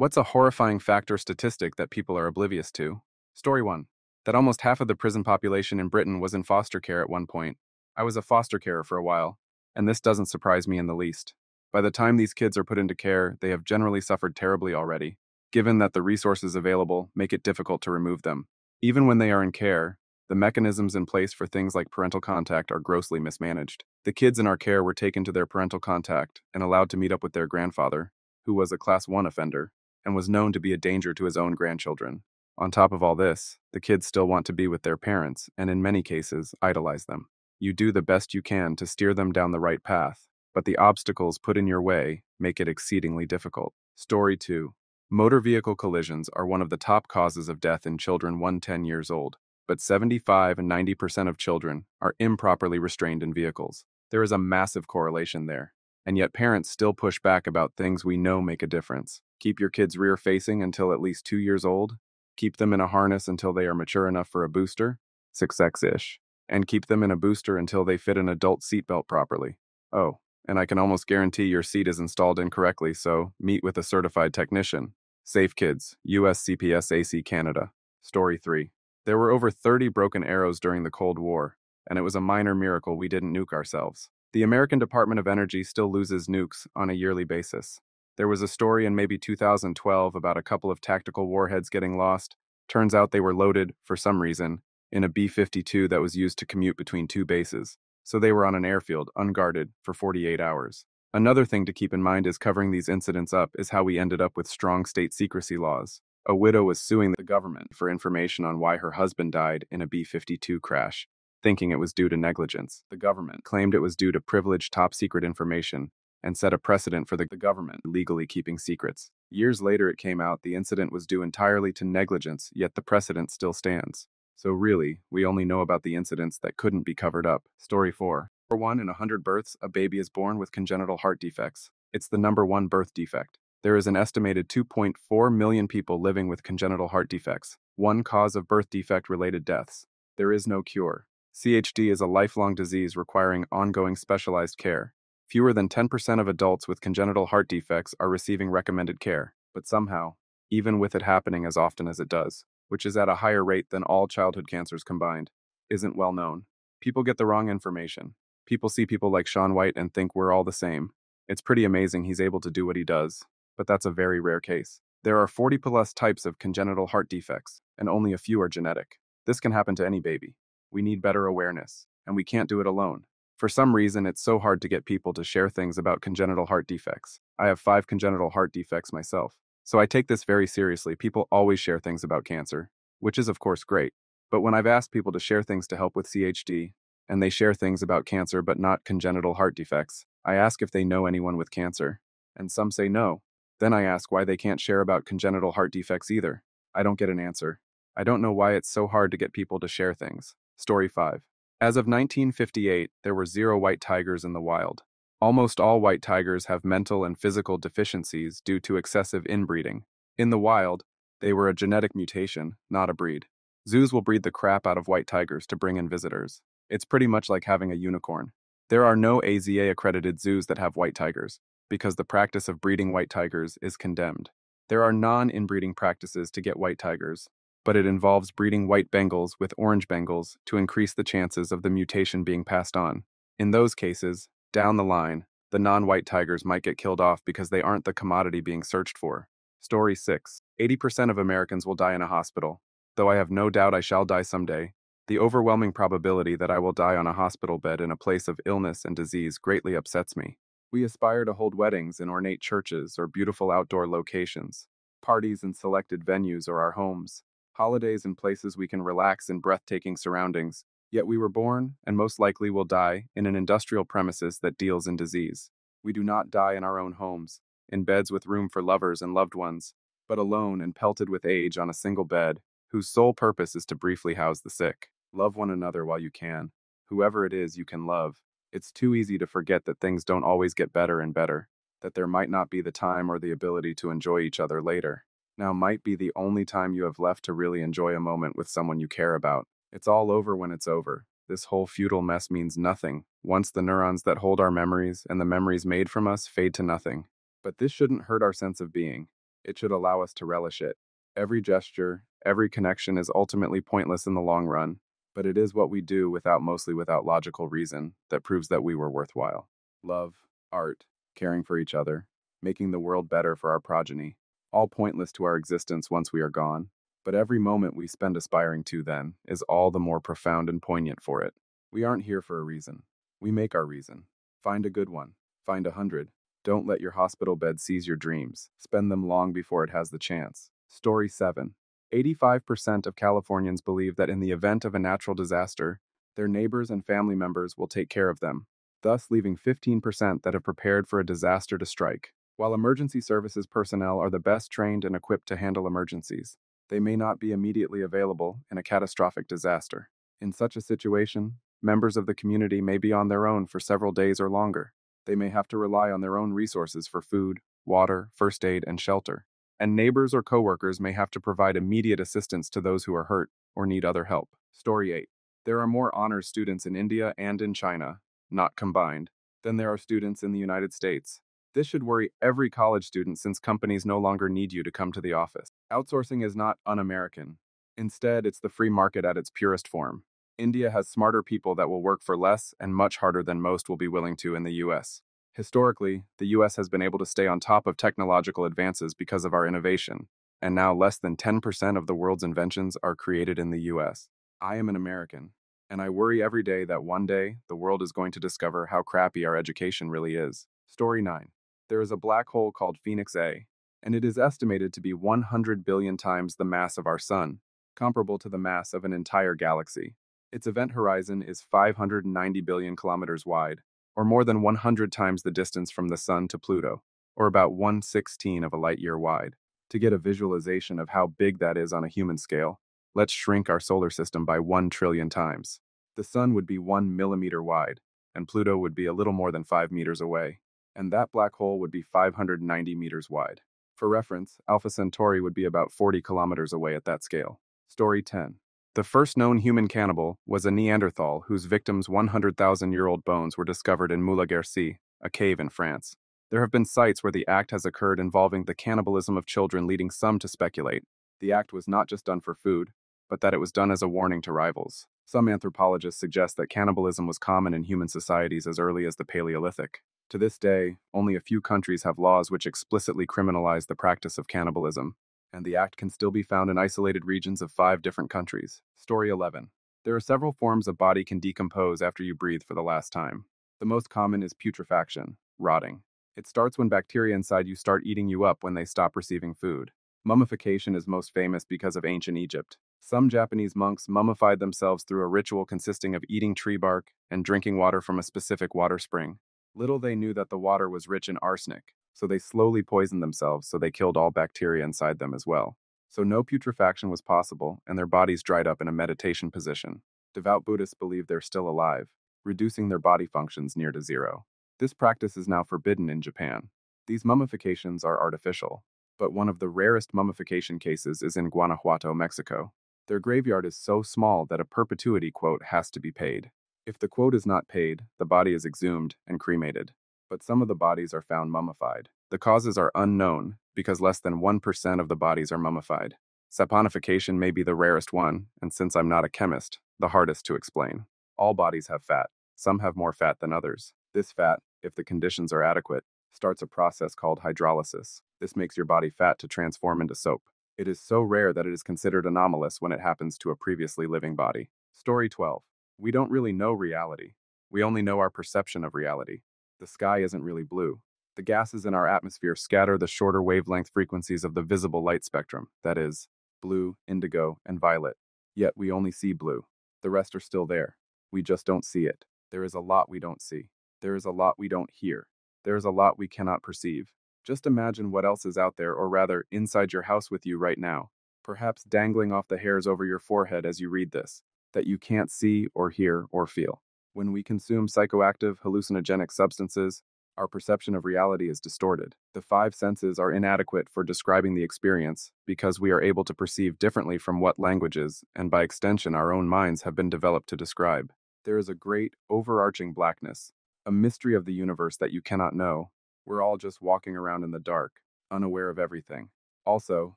What's a horrifying fact or statistic that people are oblivious to? Story 1. That almost half of the prison population in Britain was in foster care at one point. I was a foster carer for a while, and this doesn't surprise me in the least. By the time these kids are put into care, they have generally suffered terribly already, given that the resources available make it difficult to remove them. Even when they are in care, the mechanisms in place for things like parental contact are grossly mismanaged. The kids in our care were taken to their parental contact and allowed to meet up with their grandfather, who was a Class 1 offender, and was known to be a danger to his own grandchildren. On top of all this, the kids still want to be with their parents and in many cases idolize them. You do the best you can to steer them down the right path, but the obstacles put in your way make it exceedingly difficult. Story 2. Motor vehicle collisions are one of the top causes of death in children 1 to 10 years old, but 75 and 90% of children are improperly restrained in vehicles. There is a massive correlation there, and yet parents still push back about things we know make a difference. Keep your kids rear-facing until at least 2 years old. Keep them in a harness until they are mature enough for a booster, 6x-ish, and keep them in a booster until they fit an adult seatbelt properly. Oh, and I can almost guarantee your seat is installed incorrectly, so meet with a certified technician. Safe Kids, US CPS AC Canada. Story 3. There were over 30 broken arrows during the Cold War, and it was a minor miracle we didn't nuke ourselves. The American Department of Energy still loses nukes on a yearly basis. There was a story in maybe 2012 about a couple of tactical warheads getting lost. Turns out they were loaded, for some reason, in a B-52 that was used to commute between two bases. So they were on an airfield, unguarded, for 48 hours. Another thing to keep in mind is covering these incidents up is how we ended up with strong state secrecy laws. A widow was suing the government for information on why her husband died in a B-52 crash, thinking it was due to negligence. The government claimed it was due to privileged top-secret information and set a precedent for the government legally keeping secrets. Years later it came out the incident was due entirely to negligence, yet the precedent still stands. So really, we only know about the incidents that couldn't be covered up. Story 4. For 1 in 100 births, a baby is born with congenital heart defects. It's the number one birth defect. There is an estimated 2.4 million people living with congenital heart defects, one cause of birth defect-related deaths. There is no cure. CHD is a lifelong disease requiring ongoing specialized care. Fewer than 10% of adults with congenital heart defects are receiving recommended care, but somehow, even with it happening as often as it does, which is at a higher rate than all childhood cancers combined, isn't well known. People get the wrong information. People see people like Shaun White and think we're all the same. It's pretty amazing he's able to do what he does, but that's a very rare case. There are 40+ types of congenital heart defects, and only a few are genetic. This can happen to any baby. We need better awareness, and we can't do it alone. For some reason, it's so hard to get people to share things about congenital heart defects. I have 5 congenital heart defects myself, so I take this very seriously. People always share things about cancer, which is of course great. But when I've asked people to share things to help with CHD, and they share things about cancer but not congenital heart defects, I ask if they know anyone with cancer, and some say no. Then I ask why they can't share about congenital heart defects either. I don't get an answer. I don't know why it's so hard to get people to share things. Story 5. As of 1958, there were 0 white tigers in the wild. Almost all white tigers have mental and physical deficiencies due to excessive inbreeding. In the wild, they were a genetic mutation, not a breed. Zoos will breed the crap out of white tigers to bring in visitors. It's pretty much like having a unicorn. There are no AZA-accredited zoos that have white tigers, because the practice of breeding white tigers is condemned. There are non-inbreeding practices to get white tigers, but it involves breeding white Bengals with orange Bengals to increase the chances of the mutation being passed on. In those cases, down the line, the non-white tigers might get killed off because they aren't the commodity being searched for. Story 6. 80% of Americans will die in a hospital. Though I have no doubt I shall die someday, the overwhelming probability that I will die on a hospital bed in a place of illness and disease greatly upsets me. We aspire to hold weddings in ornate churches or beautiful outdoor locations. Parties in selected venues or our homes. Holidays in places we can relax in breathtaking surroundings. Yet we were born, and most likely will die, in an industrial premises that deals in disease. We do not die in our own homes, in beds with room for lovers and loved ones, but alone and pelted with age on a single bed, whose sole purpose is to briefly house the sick. Love one another while you can. Whoever it is you can love. It's too easy to forget that things don't always get better and better, that there might not be the time or the ability to enjoy each other later. Now might be the only time you have left to really enjoy a moment with someone you care about. It's all over when it's over. This whole futile mess means nothing, once the neurons that hold our memories and the memories made from us fade to nothing. But this shouldn't hurt our sense of being. It should allow us to relish it. Every gesture, every connection is ultimately pointless in the long run, but it is what we do mostly without logical reason that proves that we were worthwhile. Love, art, caring for each other, making the world better for our progeny, all pointless to our existence once we are gone. But every moment we spend aspiring to then is all the more profound and poignant for it. We aren't here for a reason. We make our reason. Find a good one. Find 100. Don't let your hospital bed seize your dreams. Spend them long before it has the chance. Story 7. 85% of Californians believe that in the event of a natural disaster, their neighbors and family members will take care of them, thus leaving 15% that have prepared for a disaster to strike. While emergency services personnel are the best trained and equipped to handle emergencies, they may not be immediately available in a catastrophic disaster. In such a situation, members of the community may be on their own for several days or longer. They may have to rely on their own resources for food, water, first aid, and shelter. And neighbors or coworkers may have to provide immediate assistance to those who are hurt or need other help. Story 8. There are more honors students in India and in China, not combined, than there are students in the United States. This should worry every college student since companies no longer need you to come to the office. Outsourcing is not un-American. Instead, it's the free market at its purest form. India has smarter people that will work for less and much harder than most will be willing to in the US. Historically, the US has been able to stay on top of technological advances because of our innovation, and now less than 10% of the world's inventions are created in the US. I am an American, and I worry every day that one day the world is going to discover how crappy our education really is. Story 9. There is a black hole called Phoenix A, and it is estimated to be 100 billion times the mass of our Sun, comparable to the mass of an entire galaxy. Its event horizon is 590 billion kilometers wide, or more than 100 times the distance from the Sun to Pluto, or about 1/16 of a light year wide. To get a visualization of how big that is on a human scale, let's shrink our solar system by 1 trillion times. The Sun would be 1 millimeter wide, and Pluto would be a little more than 5 meters away, and that black hole would be 590 meters wide. For reference, Alpha Centauri would be about 40 kilometers away at that scale. Story 10. The first known human cannibal was a Neanderthal whose victim's 100,000-year-old bones were discovered in Moulin-Gercy, a cave in France. There have been sites where the act has occurred involving the cannibalism of children, leading some to speculate the act was not just done for food, but that it was done as a warning to rivals. Some anthropologists suggest that cannibalism was common in human societies as early as the Paleolithic. To this day, only a few countries have laws which explicitly criminalize the practice of cannibalism, and the act can still be found in isolated regions of 5 different countries. Story 11. There are several forms a body can decompose after you breathe for the last time. The most common is putrefaction, rotting. It starts when bacteria inside you start eating you up when they stop receiving food. Mummification is most famous because of ancient Egypt. Some Japanese monks mummified themselves through a ritual consisting of eating tree bark and drinking water from a specific water spring. Little they knew that the water was rich in arsenic, so they slowly poisoned themselves so they killed all bacteria inside them as well. So no putrefaction was possible, and their bodies dried up in a meditation position. Devout Buddhists believe they're still alive, reducing their body functions near to zero. This practice is now forbidden in Japan. These mummifications are artificial, but one of the rarest mummification cases is in Guanajuato, Mexico. Their graveyard is so small that a perpetuity quote has to be paid. If the quote is not paid, the body is exhumed and cremated. But some of the bodies are found mummified. The causes are unknown because less than 1% of the bodies are mummified. Saponification may be the rarest one, and since I'm not a chemist, the hardest to explain. All bodies have fat. Some have more fat than others. This fat, if the conditions are adequate, starts a process called hydrolysis. This makes your body fat to transform into soap. It is so rare that it is considered anomalous when it happens to a previously living body. Story 12. We don't really know reality. We only know our perception of reality. The sky isn't really blue. The gases in our atmosphere scatter the shorter wavelength frequencies of the visible light spectrum, that is, blue, indigo, and violet. Yet we only see blue. The rest are still there. We just don't see it. There is a lot we don't see. There is a lot we don't hear. There is a lot we cannot perceive. Just imagine what else is out there, or rather, inside your house with you right now, perhaps dangling off the hairs over your forehead as you read this, that you can't see or hear or feel. When we consume psychoactive, hallucinogenic substances, our perception of reality is distorted. The 5 senses are inadequate for describing the experience because we are able to perceive differently from what languages, and by extension our own minds, have been developed to describe. There is a great, overarching blackness, a mystery of the universe that you cannot know. We're all just walking around in the dark, unaware of everything. Also,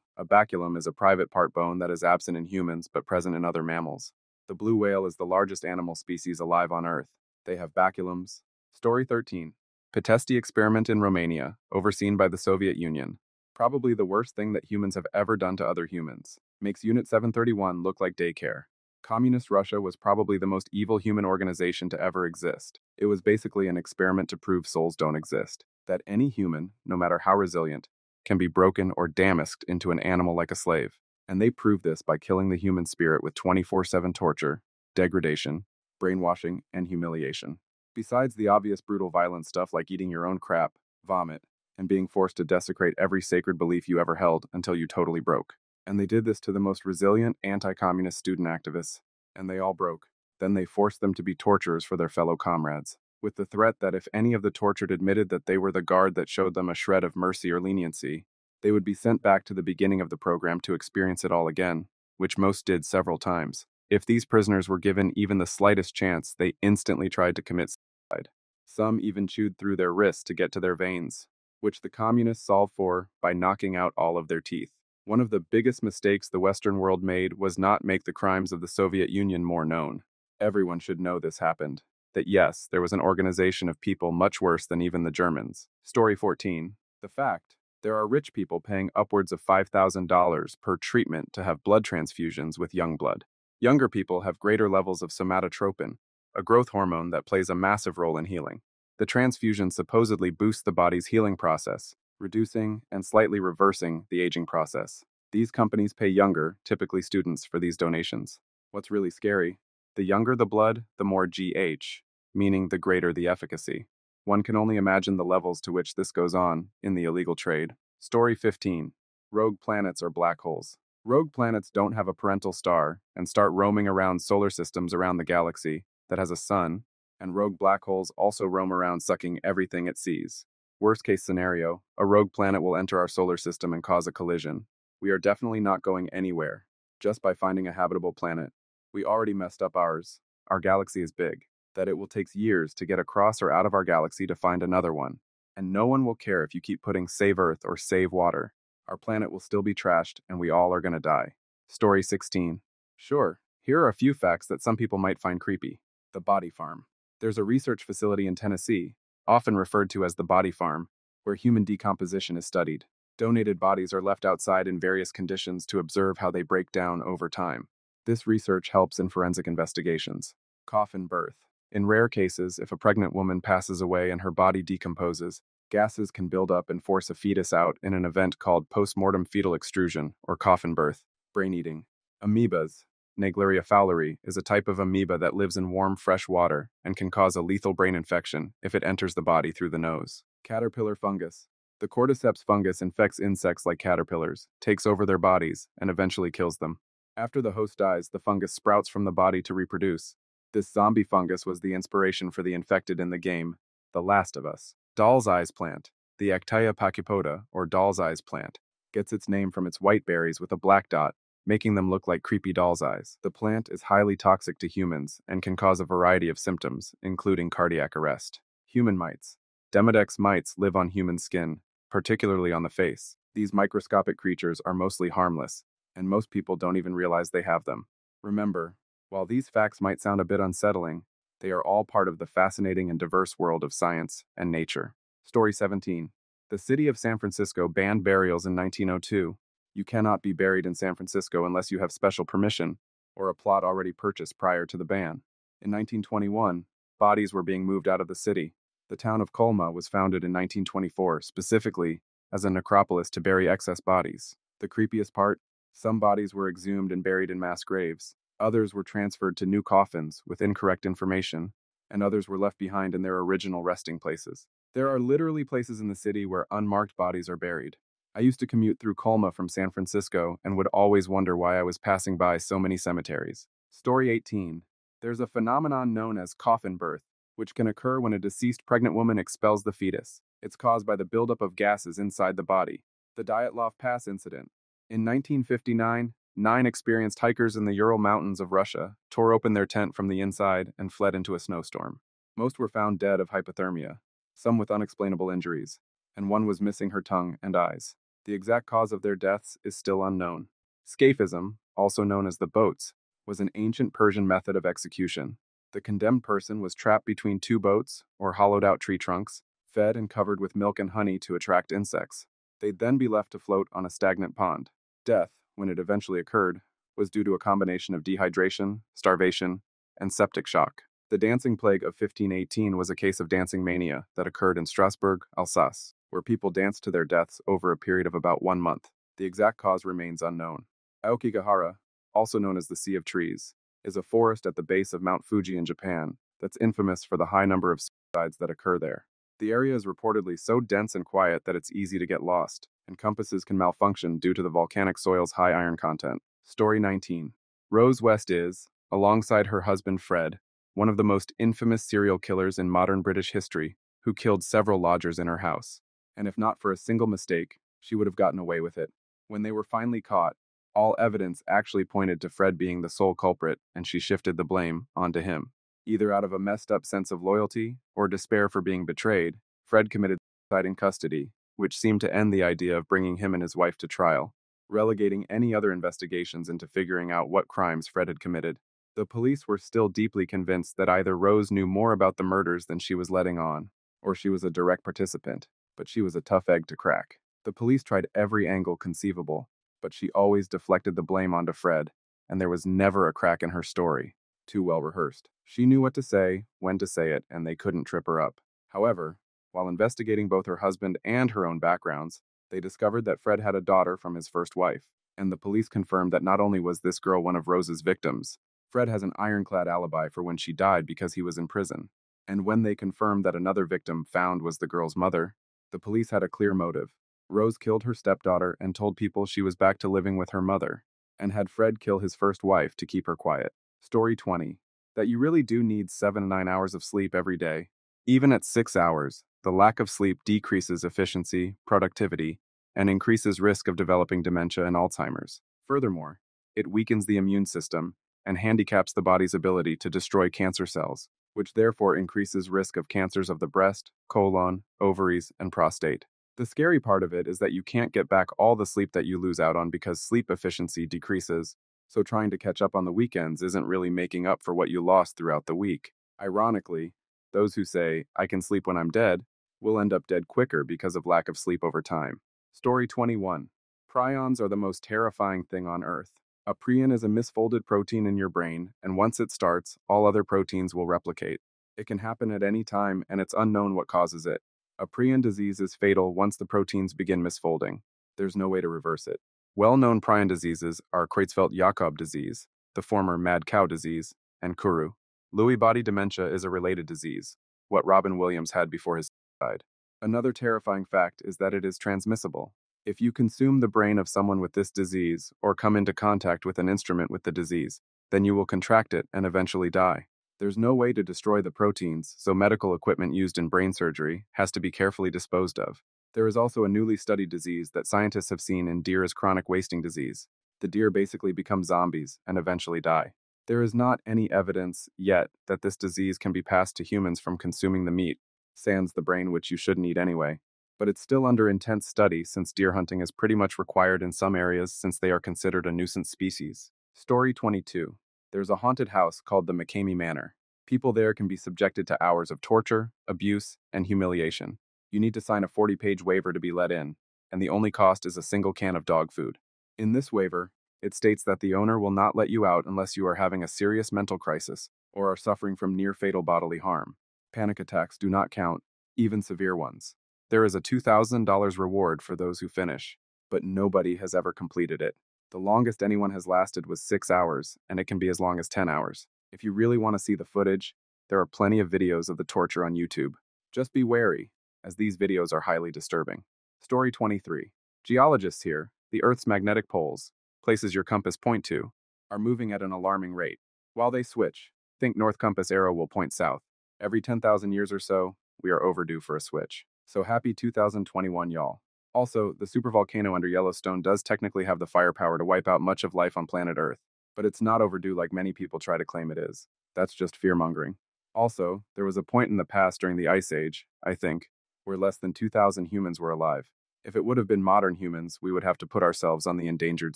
a baculum is a private part bone that is absent in humans but present in other mammals. The blue whale is the largest animal species alive on Earth. They have baculums. Story 13. Pitesti experiment in Romania, overseen by the Soviet Union. Probably the worst thing that humans have ever done to other humans. Makes Unit 731 look like daycare. Communist Russia was probably the most evil human organization to ever exist. It was basically an experiment to prove souls don't exist. That any human, no matter how resilient, can be broken or damasked into an animal like a slave. And they proved this by killing the human spirit with 24/7 torture, degradation, brainwashing, and humiliation. Besides the obvious brutal violent stuff like eating your own crap, vomit, and being forced to desecrate every sacred belief you ever held until you totally broke. And they did this to the most resilient anti-communist student activists, and they all broke. Then they forced them to be torturers for their fellow comrades, with the threat that if any of the tortured admitted that they were the guard that showed them a shred of mercy or leniency, they would be sent back to the beginning of the program to experience it all again, which most did several times. If these prisoners were given even the slightest chance, they instantly tried to commit suicide. Some even chewed through their wrists to get to their veins, which the communists solved for by knocking out all of their teeth. One of the biggest mistakes the Western world made was not make the crimes of the Soviet Union more known. Everyone should know this happened. That yes, there was an organization of people much worse than even the Germans. Story 14. The fact. There are rich people paying upwards of $5,000 per treatment to have blood transfusions with young blood. Younger people have greater levels of somatotropin, a growth hormone that plays a massive role in healing. The transfusion supposedly boosts the body's healing process, reducing and slightly reversing the aging process. These companies pay younger, typically students, for these donations. What's really scary? The younger the blood, the more GH, meaning the greater the efficacy. One can only imagine the levels to which this goes on in the illegal trade. Story 15. Rogue planets or black holes. Rogue planets don't have a parental star and start roaming around solar systems around the galaxy that has a sun, and rogue black holes also roam around sucking everything it sees. Worst case scenario, a rogue planet will enter our solar system and cause a collision. We are definitely not going anywhere, just by finding a habitable planet. We already messed up ours. Our galaxy is big, that it will take years to get across or out of our galaxy to find another one. And no one will care if you keep putting save Earth or save water. Our planet will still be trashed and we all are gonna die. Story 16. Sure, here are a few facts that some people might find creepy. The body farm. There's a research facility in Tennessee, often referred to as the body farm, where human decomposition is studied. Donated bodies are left outside in various conditions to observe how they break down over time. This research helps in forensic investigations. Coffin birth. In rare cases, if a pregnant woman passes away and her body decomposes, gases can build up and force a fetus out in an event called postmortem fetal extrusion, or coffin birth. Brain eating. Amoebas. Naegleria fowleri is a type of amoeba that lives in warm, fresh water and can cause a lethal brain infection if it enters the body through the nose. Caterpillar fungus. The cordyceps fungus infects insects like caterpillars, takes over their bodies, and eventually kills them. After the host dies, the fungus sprouts from the body to reproduce. This zombie fungus was the inspiration for the infected in the game, The Last of Us. Doll's eyes plant. The Actaea pachypoda, or doll's eyes plant, gets its name from its white berries with a black dot, making them look like creepy doll's eyes. The plant is highly toxic to humans and can cause a variety of symptoms, including cardiac arrest. Human mites. Demodex mites live on human skin, particularly on the face. These microscopic creatures are mostly harmless, and most people don't even realize they have them. Remember, while these facts might sound a bit unsettling, they are all part of the fascinating and diverse world of science and nature. Story 17. The city of San Francisco banned burials in 1902. You cannot be buried in San Francisco unless you have special permission or a plot already purchased prior to the ban. In 1921, bodies were being moved out of the city. The town of Colma was founded in 1924 specifically as a necropolis to bury excess bodies. The creepiest part? Some bodies were exhumed and buried in mass graves. Others were transferred to new coffins with incorrect information, and others were left behind in their original resting places. There are literally places in the city where unmarked bodies are buried. I used to commute through Colma from San Francisco and would always wonder why I was passing by so many cemeteries. Story 18. There's a phenomenon known as coffin birth, which can occur when a deceased pregnant woman expels the fetus. It's caused by the buildup of gases inside the body. The Dyatlov Pass incident. In 1959, 9 experienced hikers in the Ural Mountains of Russia tore open their tent from the inside and fled into a snowstorm. Most were found dead of hypothermia, some with unexplainable injuries, and one was missing her tongue and eyes. The exact cause of their deaths is still unknown. Scaphism, also known as the boats, was an ancient Persian method of execution. The condemned person was trapped between two boats, or hollowed-out tree trunks, fed and covered with milk and honey to attract insects. They'd then be left to float on a stagnant pond. Death, when it eventually occurred, was due to a combination of dehydration, starvation, and septic shock. The dancing plague of 1518 was a case of dancing mania that occurred in Strasbourg, Alsace, where people danced to their deaths over a period of about 1 month. The exact cause remains unknown. Aokigahara, also known as the Sea of Trees, is a forest at the base of Mount Fuji in Japan that's infamous for the high number of suicides that occur there. The area is reportedly so dense and quiet that it's easy to get lost, and compasses can malfunction due to the volcanic soil's high iron content. Story 19. Rose West is, alongside her husband Fred, one of the most infamous serial killers in modern British history, who killed several lodgers in her house. And if not for a single mistake, she would have gotten away with it. When they were finally caught, all evidence actually pointed to Fred being the sole culprit, and she shifted the blame onto him. Either out of a messed up sense of loyalty or despair for being betrayed, Fred committed suicide in custody, which seemed to end the idea of bringing him and his wife to trial, relegating any other investigations into figuring out what crimes Fred had committed. The police were still deeply convinced that either Rose knew more about the murders than she was letting on, or she was a direct participant, but she was a tough egg to crack. The police tried every angle conceivable, but she always deflected the blame onto Fred, and there was never a crack in her story. Too well rehearsed. She knew what to say, when to say it, and they couldn't trip her up. However, while investigating both her husband and her own backgrounds, they discovered that Fred had a daughter from his first wife, and the police confirmed that not only was this girl one of Rose's victims, Fred has an ironclad alibi for when she died because he was in prison. And when they confirmed that another victim found was the girl's mother, the police had a clear motive. Rose killed her stepdaughter and told people she was back to living with her mother, and had Fred kill his first wife to keep her quiet. Story 20. That you really do need 7 to 9 hours of sleep every day. Even at 6 hours, the lack of sleep decreases efficiency, productivity, and increases risk of developing dementia and Alzheimer's. Furthermore, it weakens the immune system and handicaps the body's ability to destroy cancer cells, which therefore increases risk of cancers of the breast, colon, ovaries, and prostate. The scary part of it is that you can't get back all the sleep that you lose out on because sleep efficiency decreases, so trying to catch up on the weekends isn't really making up for what you lost throughout the week. Ironically, those who say, "I can sleep when I'm dead," will end up dead quicker because of lack of sleep over time. Story 21. Prions are the most terrifying thing on Earth. A prion is a misfolded protein in your brain, and once it starts, all other proteins will replicate. It can happen at any time, and it's unknown what causes it. A prion disease is fatal once the proteins begin misfolding. There's no way to reverse it. Well-known prion diseases are Creutzfeldt-Jakob disease, the former mad cow disease, and Kuru. Lewy body dementia is a related disease, what Robin Williams had before his suicide. Another terrifying fact is that it is transmissible. If you consume the brain of someone with this disease or come into contact with an instrument with the disease, then you will contract it and eventually die. There's no way to destroy the proteins, so medical equipment used in brain surgery has to be carefully disposed of. There is also a newly studied disease that scientists have seen in deer as chronic wasting disease. The deer basically become zombies and eventually die. There is not any evidence yet that this disease can be passed to humans from consuming the meat, sans the brain, which you shouldn't eat anyway. But it's still under intense study since deer hunting is pretty much required in some areas since they are considered a nuisance species. Story 22. There's a haunted house called the McCamey Manor. People there can be subjected to hours of torture, abuse, and humiliation. You need to sign a 40-page waiver to be let in, and the only cost is a single can of dog food. In this waiver, it states that the owner will not let you out unless you are having a serious mental crisis or are suffering from near-fatal bodily harm. Panic attacks do not count, even severe ones. There is a $2,000 reward for those who finish, but nobody has ever completed it. The longest anyone has lasted was 6 hours, and it can be as long as 10 hours. If you really want to see the footage, there are plenty of videos of the torture on YouTube. Just be wary, as these videos are highly disturbing. Story 23. Geologists here, the Earth's magnetic poles, places your compass point to, are moving at an alarming rate. While they switch, think north compass arrow will point south. Every 10,000 years or so, we are overdue for a switch. So happy 2021, y'all. Also, the supervolcano under Yellowstone does technically have the firepower to wipe out much of life on planet Earth, but it's not overdue like many people try to claim it is. That's just fear-mongering. Also, there was a point in the past during the Ice Age, I think, where less than 2,000 humans were alive. If it would have been modern humans, we would have to put ourselves on the endangered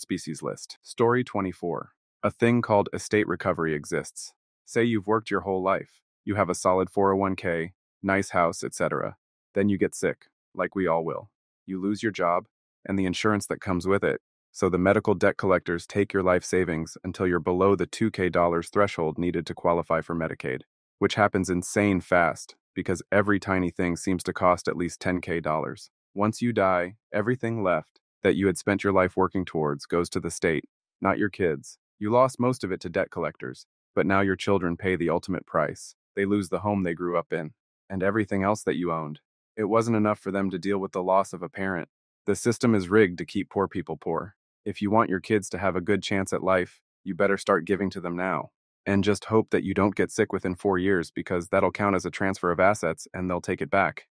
species list. Story 24. A thing called estate recovery exists. Say you've worked your whole life. You have a solid 401k, nice house, etc. Then you get sick, like we all will. You lose your job, and the insurance that comes with it. So the medical debt collectors take your life savings until you're below the $2K threshold needed to qualify for Medicaid, which happens insane fast because every tiny thing seems to cost at least $10K. Once you die, everything left that you had spent your life working towards goes to the state, not your kids. You lost most of it to debt collectors, but now your children pay the ultimate price. They lose the home they grew up in, and everything else that you owned. It wasn't enough for them to deal with the loss of a parent. The system is rigged to keep poor people poor. If you want your kids to have a good chance at life, you better start giving to them now. And just hope that you don't get sick within 4 years because that'll count as a transfer of assets and they'll take it back.